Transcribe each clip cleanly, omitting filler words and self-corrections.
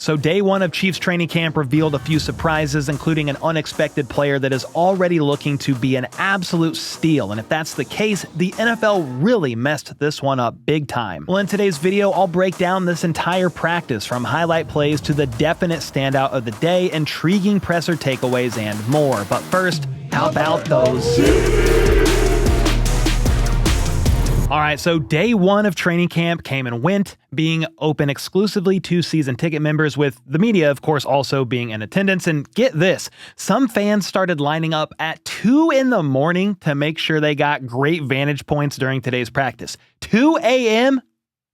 So day one of Chiefs training camp revealed a few surprises, including an unexpected player that is already looking to be an absolute steal. And if that's the case, the NFL really messed this one up big time. Well, in today's video, I'll break down this entire practice from highlight plays to the definite standout of the day, intriguing presser takeaways, and more. But first, how about those? Alright, so day one of training camp came and went, being open exclusively to season ticket members, with the media, of course, also being in attendance. And get this, some fans started lining up at 2 in the morning to make sure they got great vantage points during today's practice. 2 a.m.?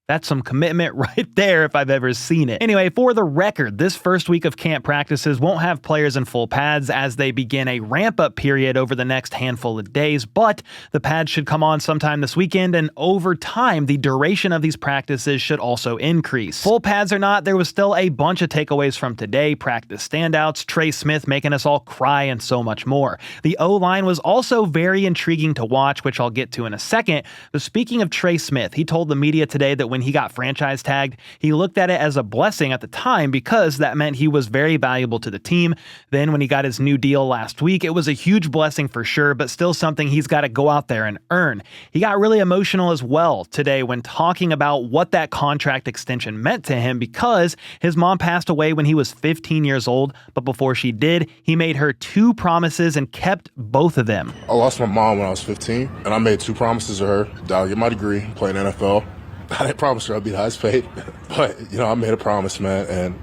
That's some commitment right there if I've ever seen it. Anyway, for the record, this first week of camp practices won't have players in full pads as they begin a ramp-up period over the next handful of days, but the pads should come on sometime this weekend, and over time, the duration of these practices should also increase. Full pads or not, there was still a bunch of takeaways from today: practice standouts, Trey Smith making us all cry, and so much more. The O-line was also very intriguing to watch, which I'll get to in a second. But speaking of Trey Smith, he told the media today that when he got franchise tagged, he looked at it as a blessing at the time because that meant he was very valuable to the team. Then when he got his new deal last week, it was a huge blessing for sure, but still something he's got to go out there and earn. He got really emotional as well today when talking about what that contract extension meant to him, because his mom passed away when he was 15 years old, but before she did, he made her 2 promises and kept both of them. I lost my mom when I was 15, and I made 2 promises to her: that I'll get my degree, play in the NFL. I didn't promise her I'd be the highest paid, but, I made a promise, man, and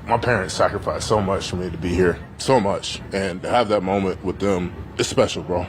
my parents sacrificed so much for me to be here, so much, and to have that moment with them, it's special, bro.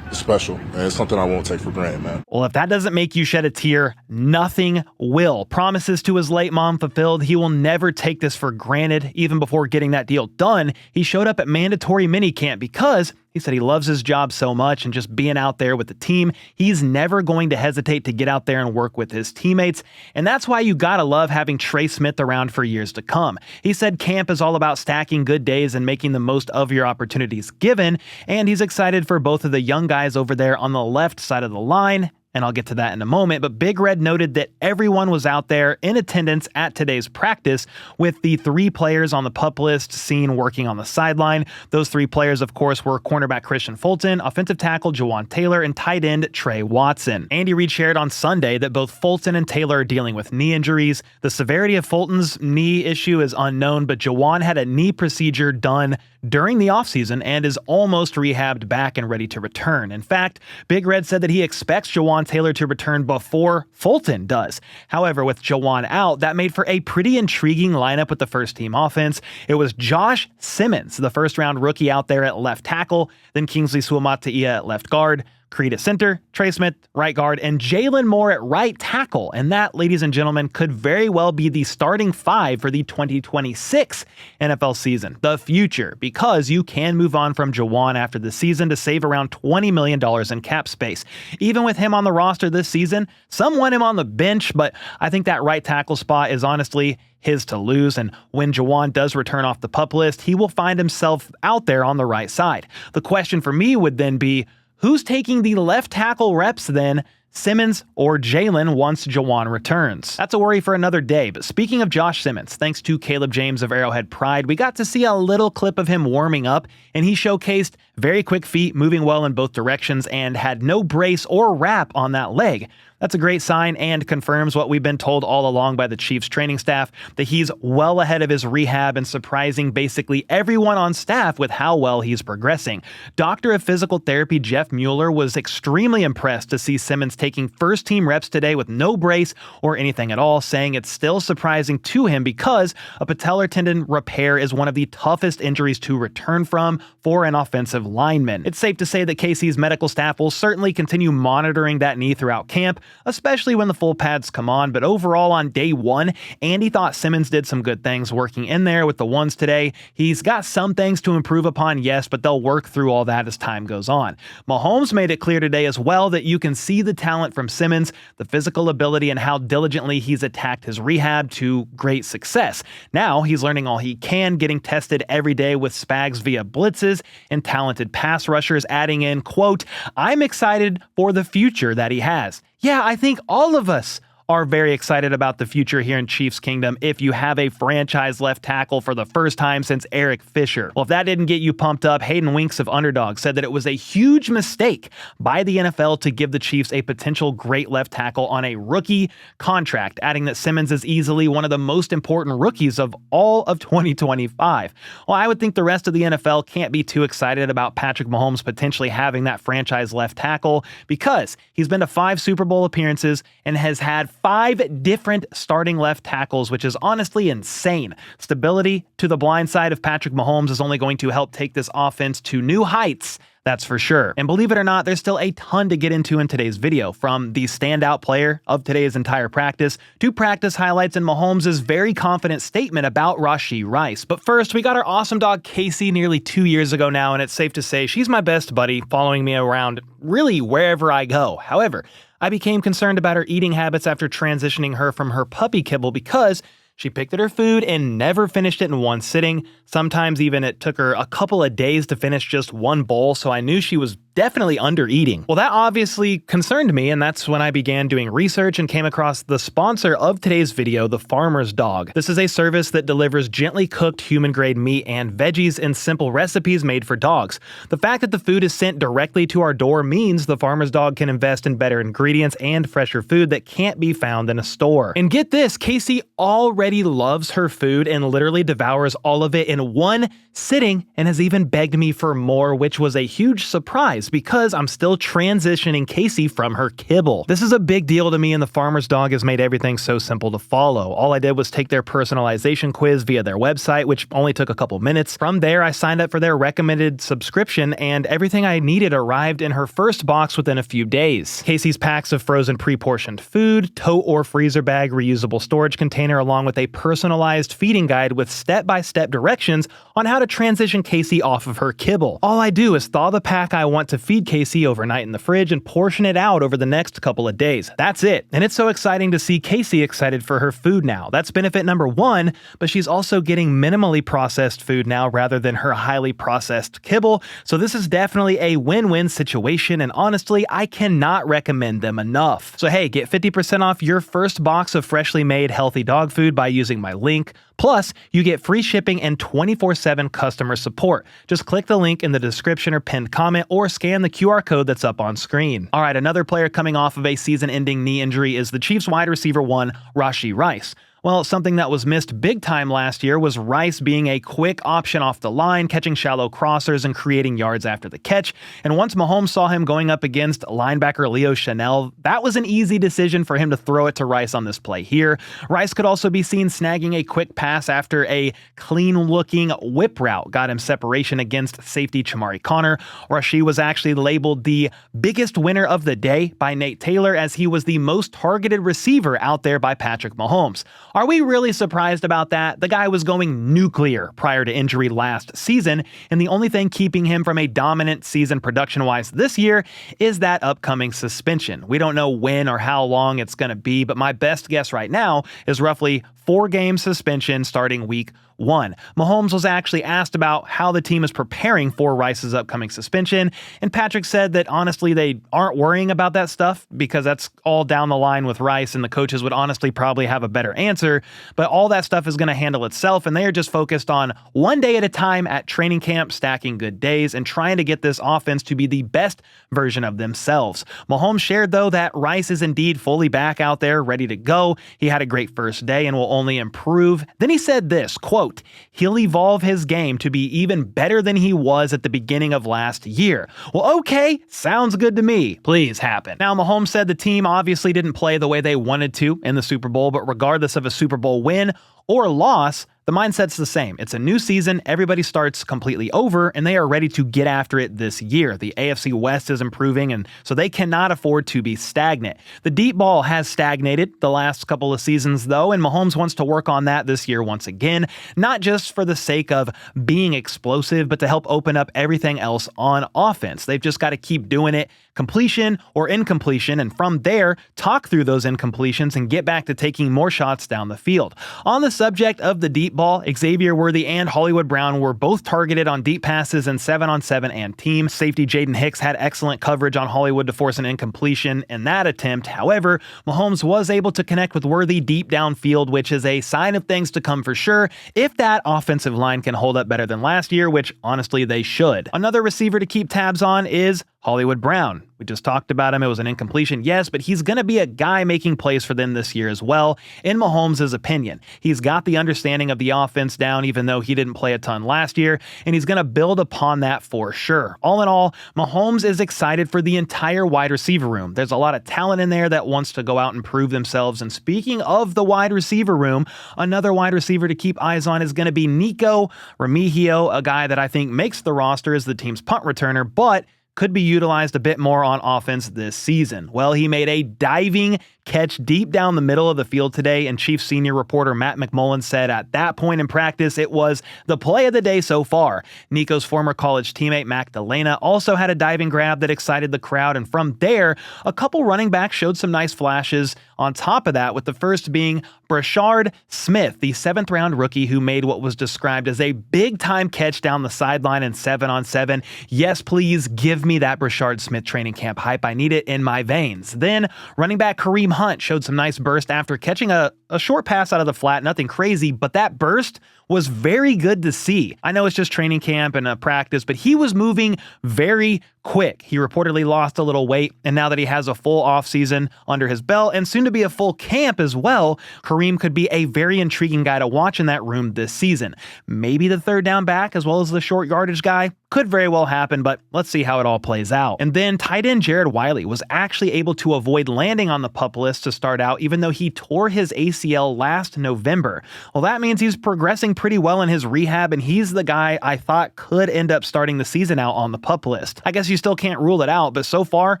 It's special, and it's something I won't take for granted, man. Well, if that doesn't make you shed a tear, nothing will. Promises to his late mom fulfilled. He will never take this for granted. Even before getting that deal done, he showed up at mandatory minicamp because he said he loves his job so much, and just being out there with the team, he's never going to hesitate to get out there and work with his teammates. And that's why you gotta love having Trey Smith around for years to come. He said camp is all about stacking good days and making the most of your opportunities given, and he's excited for both of the young guys over there on the left side of the line, and I'll get to that in a moment. But Big Red noted that everyone was out there in attendance at today's practice, with the 3 players on the PUP list seen working on the sideline. Those 3 players, of course, were cornerback Christian Fulton, offensive tackle Juwan Taylor, and tight end Trey Watson. Andy Reid shared on Sunday that both Fulton and Taylor are dealing with knee injuries. The severity of Fulton's knee issue is unknown, but Juwan had a knee procedure done during the offseason and is almost rehabbed back and ready to return. In fact, Big Red said that he expects Juwan Taylor to return before Fulton does. However, with Juwan out, that made for a pretty intriguing lineup with the first team offense. It was Josh Simmons, the first-round rookie, out there at left tackle, then Kingsley Suamataia at left guard, Creed at center, Trey Smith right guard, and Jalen Moore at right tackle. And that, ladies and gentlemen, could very well be the starting 5 for the 2026 NFL season, the future, because you can move on from Juwan after the season to save around $20 million in cap space. Even with him on the roster this season, some want him on the bench, but I think that right tackle spot is honestly his to lose, and when Juwan does return off the PUP list, he will find himself out there on the right side. The question for me would then be, who's taking the left tackle reps then, Simmons or Jalen, once Juwan returns? That's a worry for another day. But speaking of Josh Simmons, thanks to Caleb James of Arrowhead Pride, we got to see a little clip of him warming up, and he showcased very quick feet, moving well in both directions, and had no brace or wrap on that leg. That's a great sign and confirms what we've been told all along by the Chiefs training staff, that he's well ahead of his rehab and surprising basically everyone on staff with how well he's progressing. Doctor of Physical Therapy Jeff Mueller was extremely impressed to see Simmons taking first-team reps today with no brace or anything at all, saying it's still surprising to him because a patellar tendon repair is one of the toughest injuries to return from for an offensive lineman. It's safe to say that KC's medical staff will certainly continue monitoring that knee throughout camp, especially when the full pads come on. But overall, on day one, Andy thought Simmons did some good things working in there with the ones today. He's got some things to improve upon, yes, but they'll work through all that as time goes on. Mahomes made it clear today as well that you can see the talent from Simmons, the physical ability, and how diligently he's attacked his rehab to great success. Now he's learning all he can, getting tested every day with Spags via blitzes and talented pass rushers, adding in, quote, "I'm excited for the future that he has." Yeah, I think all of us are very excited about the future here in Chiefs Kingdom if you have a franchise left tackle for the first time since Eric Fisher. Well, if that didn't get you pumped up, Hayden Winks of Underdog said that it was a huge mistake by the NFL to give the Chiefs a potential great left tackle on a rookie contract, adding that Simmons is easily one of the most important rookies of all of 2025. Well, I would think the rest of the NFL can't be too excited about Patrick Mahomes potentially having that franchise left tackle because he's been to 5 Super Bowl appearances and has had 5 different starting left tackles, which is honestly insane. Stability to the blind side of Patrick Mahomes is only going to help take this offense to new heights, that's for sure. And believe it or not, there's still a ton to get into in today's video, from the standout player of today's entire practice to practice highlights and Mahomes' very confident statement about Rashee Rice. But first, we got our awesome dog Casey nearly 2 years ago now, and it's safe to say she's my best buddy, following me around really wherever I go. However, I became concerned about her eating habits after transitioning her from her puppy kibble because she picked at her food and never finished it in one sitting. Sometimes even it took her a couple of days to finish just one bowl, so I knew she was definitely under eating. Well, that obviously concerned me, and that's when I began doing research and came across the sponsor of today's video, The Farmer's Dog. This is a service that delivers gently cooked human-grade meat and veggies in simple recipes made for dogs. The fact that the food is sent directly to our door means The Farmer's Dog can invest in better ingredients and fresher food that can't be found in a store. And get this, Casey already loves her food and literally devours all of it in one sitting and has even begged me for more, which was a huge surprise because I'm still transitioning Casey from her kibble. This is a big deal to me, and The Farmer's Dog has made everything so simple to follow. All I did was take their personalization quiz via their website, which only took a couple minutes. From there, I signed up for their recommended subscription, and everything I needed arrived in her first box within a few days. Casey's packs of frozen pre-portioned food, tote or freezer bag reusable storage container, along with a personalized feeding guide with step-by-step directions on how to transition Casey off of her kibble. All I do is thaw the pack I want to feed Casey overnight in the fridge and portion it out over the next couple of days. That's it. And it's so exciting to see Casey excited for her food now. That's benefit number one, but she's also getting minimally processed food now rather than her highly processed kibble. So this is definitely a win-win situation, and honestly, I cannot recommend them enough. So hey, get 50% off your first box of freshly made healthy dog food by using my link. Plus, you get free shipping and 24/7 customer support. Just click the link in the description or pinned comment or scan the QR code that's up on screen. All right, another player coming off of a season-ending knee injury is the Chiefs wide receiver 1, Rashee Rice. Well, something that was missed big time last year was Rice being a quick option off the line, catching shallow crossers and creating yards after the catch. And once Mahomes saw him going up against linebacker Leo Chanel, that was an easy decision for him to throw it to Rice on this play here. Rice could also be seen snagging a quick pass after a clean-looking whip route got him separation against safety Chamarri Connor. Rashee was actually labeled the biggest winner of the day by Nate Taylor, as he was the most targeted receiver out there by Patrick Mahomes. Are we really surprised about that? The guy was going nuclear prior to injury last season, and the only thing keeping him from a dominant season production-wise this year is that upcoming suspension. We don't know when or how long it's going to be, but my best guess right now is roughly 4-game suspension starting week 1. Mahomes was actually asked about how the team is preparing for Rice's upcoming suspension, and Patrick said that honestly they aren't worrying about that stuff because that's all down the line with Rice, and the coaches would honestly probably have a better answer, but all that stuff is going to handle itself, and they are just focused on one day at a time at training camp, stacking good days, and trying to get this offense to be the best version of themselves. Mahomes shared, though, that Rice is indeed fully back out there, ready to go. He had a great first day and will only improve. Then he said this, quote, "He'll evolve his game to be even better than he was at the beginning of last year." Well, okay, sounds good to me. Please happen. Now, Mahomes said the team obviously didn't play the way they wanted to in the Super Bowl, but regardless of a Super Bowl win or loss, the mindset's the same. It's a new season, everybody starts completely over, and they are ready to get after it this year. The AFC West is improving, and so they cannot afford to be stagnant. The deep ball has stagnated the last couple of seasons, though, and Mahomes wants to work on that this year once again, not just for the sake of being explosive, but to help open up everything else on offense. They've just got to keep doing it, completion or incompletion, and from there, talk through those incompletions and get back to taking more shots down the field. On the subject of the deep ball. Xavier Worthy and Hollywood Brown were both targeted on deep passes in 7-on-7 and team. Safety Jaden Hicks had excellent coverage on Hollywood to force an incompletion in that attempt. However, Mahomes was able to connect with Worthy deep downfield, which is a sign of things to come for sure if that offensive line can hold up better than last year, which honestly they should. Another receiver to keep tabs on is Hollywood Brown. We just talked about him. It was an incompletion, yes, but he's going to be a guy making plays for them this year as well, in Mahomes' opinion. He's got the understanding of the offense down, even though he didn't play a ton last year, and he's going to build upon that for sure. All in all, Mahomes is excited for the entire wide receiver room. There's a lot of talent in there that wants to go out and prove themselves, and speaking of the wide receiver room, another wide receiver to keep eyes on is going to be Nico Remigio, a guy that I think makes the roster as the team's punt returner, but could be utilized a bit more on offense this season. Well, he made a diving catch deep down the middle of the field today, and Chiefs senior reporter Matt McMullen said at that point in practice it was the play of the day so far. Nico's former college teammate Magdalena also had a diving grab that excited the crowd, and from there, a couple running backs showed some nice flashes on top of that, with the first being Brashard Smith, the 7th-round rookie who made what was described as a big-time catch down the sideline in 7-on-7. Yes, please give me that Brashard Smith training camp hype. I need it in my veins. Then, running back Kareem Hunt showed some nice burst after catching a short pass out of the flat. Nothing crazy, but that burst was very good to see. I know it's just training camp and a practice, but he was moving very quick. He reportedly lost a little weight, and now that he has a full offseason under his belt and soon to be a full camp as well, Kareem could be a very intriguing guy to watch in that room this season. Maybe the third down back as well as the short yardage guy. Could very well happen, but let's see how it all plays out. And then tight end Jared Wiley was actually able to avoid landing on the PUP list to start out, even though he tore his ACL last November. Well, that means he's progressing pretty well in his rehab, and he's the guy I thought could end up starting the season out on the PUP list. I guess you still can't rule it out, but so far,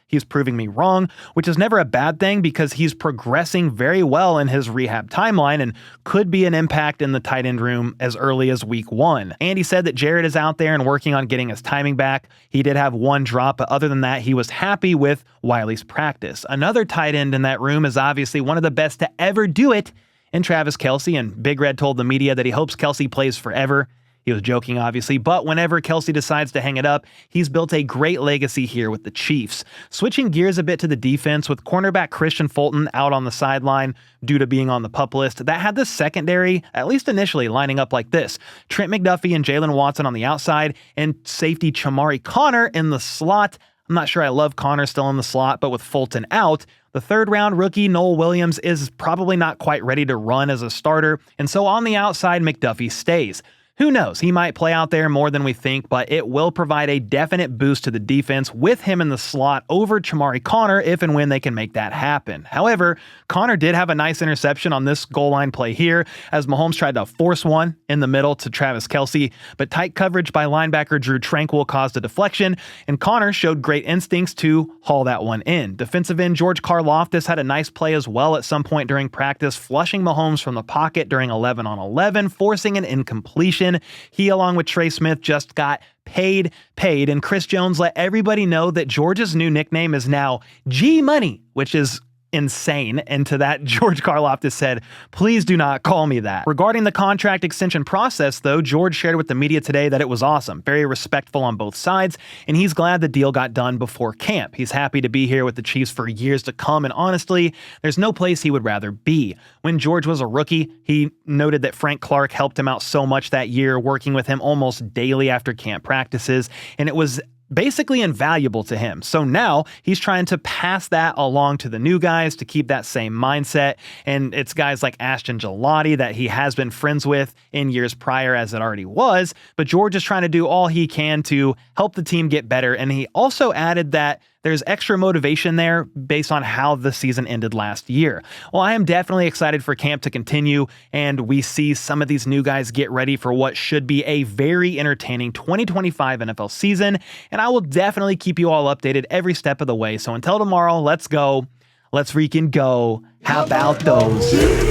he's proving me wrong, which is never a bad thing because he's progressing very well in his rehab timeline and could be an impact in the tight end room as early as week 1. And he said that Jared is out there and working on getting his timing back. He did have one drop, but other than that, he was happy with Wiley's practice. Another tight end in that room is obviously one of the best to ever do it in Travis Kelce, and Big Red told the media that he hopes Kelce plays forever. He was joking, obviously, but whenever Kelce decides to hang it up, he's built a great legacy here with the Chiefs. Switching gears a bit to the defense, with cornerback Christian Fulton out on the sideline due to being on the PUP list, that had the secondary, at least initially, lining up like this. Trent McDuffie and Jalen Watson on the outside, and safety Chamarri Connor in the slot. I'm not sure I love Connor still in the slot, but with Fulton out, the third-round rookie Noel Williams is probably not quite ready to run as a starter, and so on the outside, McDuffie stays. Who knows? He might play out there more than we think, but it will provide a definite boost to the defense with him in the slot over Chamarri Connor if and when they can make that happen. However, Connor did have a nice interception on this goal line play here as Mahomes tried to force one in the middle to Travis Kelce, but tight coverage by linebacker Drue Tranquil caused a deflection, and Connor showed great instincts to haul that one in. Defensive end George Karlaftis had a nice play as well at some point during practice, flushing Mahomes from the pocket during 11-on-11, forcing an incompletion. He, along with Trey Smith, just got paid, and Chris Jones let everybody know that George's new nickname is now G-Money, which is insane. And to that, George Karlaftis said, "Please do not call me that." Regarding the contract extension process, though, George shared with the media today that it was awesome, very respectful on both sides, and he's glad the deal got done before camp. He's happy to be here with the Chiefs for years to come, and honestly, there's no place he would rather be. When George was a rookie, he noted that Frank Clark helped him out so much that year, working with him almost daily after camp practices, and it was basically invaluable to him. So now he's trying to pass that along to the new guys to keep that same mindset. And it's guys like Ashton Gelati that he has been friends with in years prior, as it already was. But George is trying to do all he can to help the team get better. And he also added that there's extra motivation there based on how the season ended last year. Well, I am definitely excited for camp to continue, and we see some of these new guys get ready for what should be a very entertaining 2025 NFL season, and I will definitely keep you all updated every step of the way. So until tomorrow, let's go. Let's freaking go. How about those?